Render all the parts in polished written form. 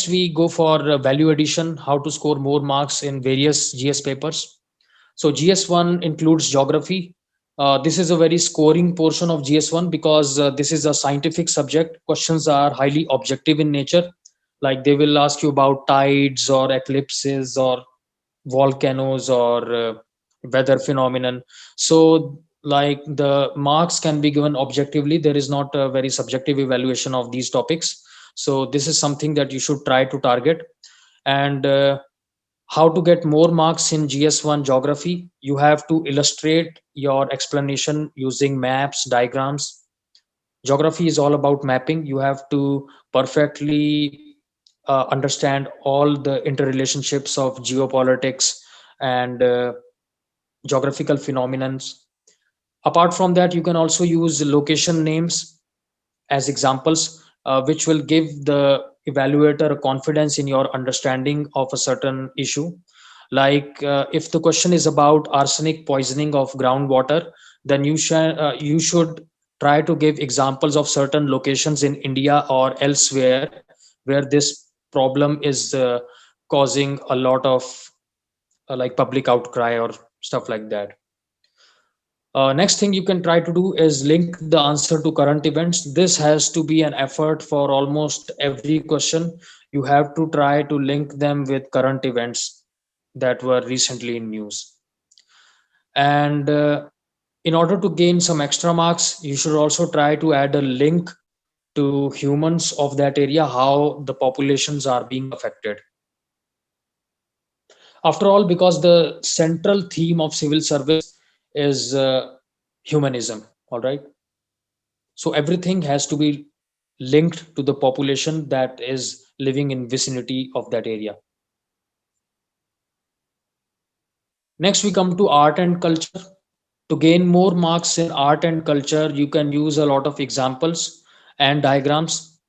Next, we go for value addition, how to score more marks in various GS papers. So GS1 includes geography. This is a very scoring portion of GS1 because this is a scientific subject. Questions are highly objective in nature. Like they will ask you about tides or eclipses or volcanoes or weather phenomenon. So like the marks can be given objectively. There is not a very subjective evaluation of these topics. So this is something that you should try to target. And how to get more marks in GS1 geography? You have to illustrate your explanation using maps, diagrams. Geography is all about mapping. You have to perfectly understand all the interrelationships of geopolitics and geographical phenomena. Apart from that, you can also use location names as examples, which will give the evaluator a confidence in your understanding of a certain issue. Like if the question is about arsenic poisoning of groundwater, then you should try to give examples of certain locations in India or elsewhere where this problem is causing a lot of like public outcry or stuff like that. Next thing you can try to do is link the answer to current events. This has to be an effort for almost every question. You have to try to link them with current events that were recently in news. And in order to gain some extra marks, you should also try to add a link to humans of that area, how the populations are being affected. After all, because the central theme of civil service is humanism, all right? So everything has to be linked to the population that is living in vicinity of that area. Next, we come to art and culture. To gain more marks in art and culture, you can use a lot of examples and diagrams,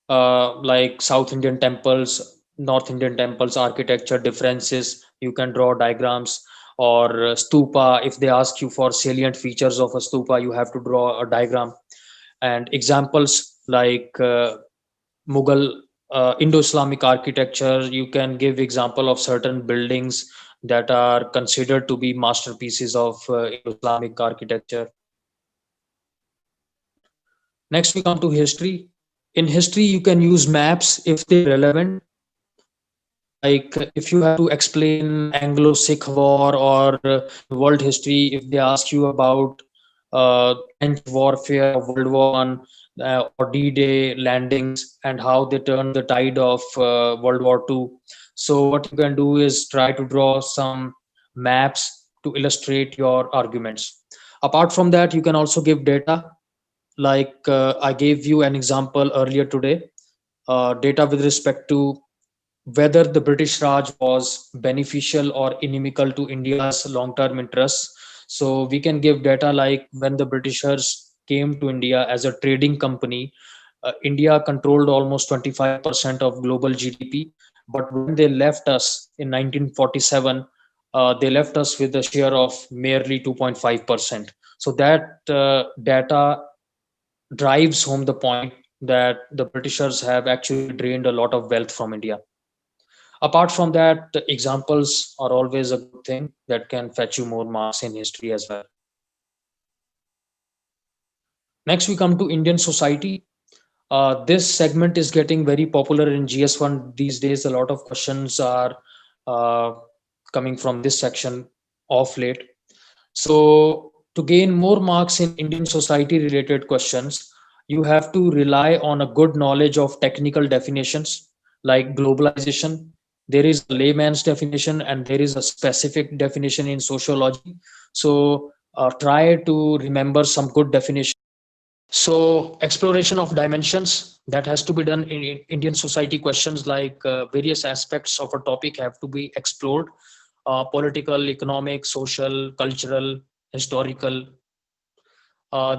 like South Indian temples, North Indian temples, architecture differences. You can draw diagrams, or stupa. If they ask you for salient features of a stupa, you have to draw a diagram. And examples like Mughal Indo-Islamic architecture, you can give example of certain buildings that are considered to be masterpieces of Indo-Islamic architecture. Next, we come to history. In history, you can use maps if they're relevant. Like if you have to explain Anglo-Sikh War or world history, if they ask you about trench warfare of World War One or D-Day landings and how they turned the tide of World War Two. So what you can do is try to draw some maps to illustrate your arguments. Apart from that, you can also give data. Like I gave you an example earlier today, data with respect to whether the British Raj was beneficial or inimical to India's long-term interests. So we can give data like when the Britishers came to India as a trading company, India controlled almost 25% of global GDP. But when they left us in 1947, they left us with a share of merely 2.5%. So that data drives home the point that the Britishers have actually drained a lot of wealth from India. Apart from that, the examples are always a good thing that can fetch you more marks in history as well. Next, we come to Indian society. This segment is getting very popular in GS1 these days. A lot of questions are uh, coming from this section of late. So to gain more marks in Indian society related questions, you have to rely on a good knowledge of technical definitions like globalization. There is a layman's definition and there is a specific definition in sociology. So try to remember some good definition. So exploration of dimensions that has to be done in Indian society questions, like various aspects of a topic have to be explored, political, economic, social, cultural, historical.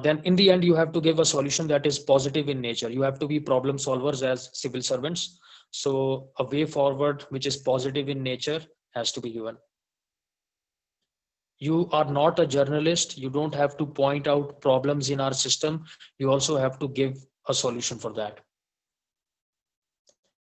Then in the end, you have to give a solution that is positive in nature. You have to be problem solvers as civil servants. So a way forward, which is positive in nature, has to be given. You are not a journalist. You don't have to point out problems in our system. You also have to give a solution for that.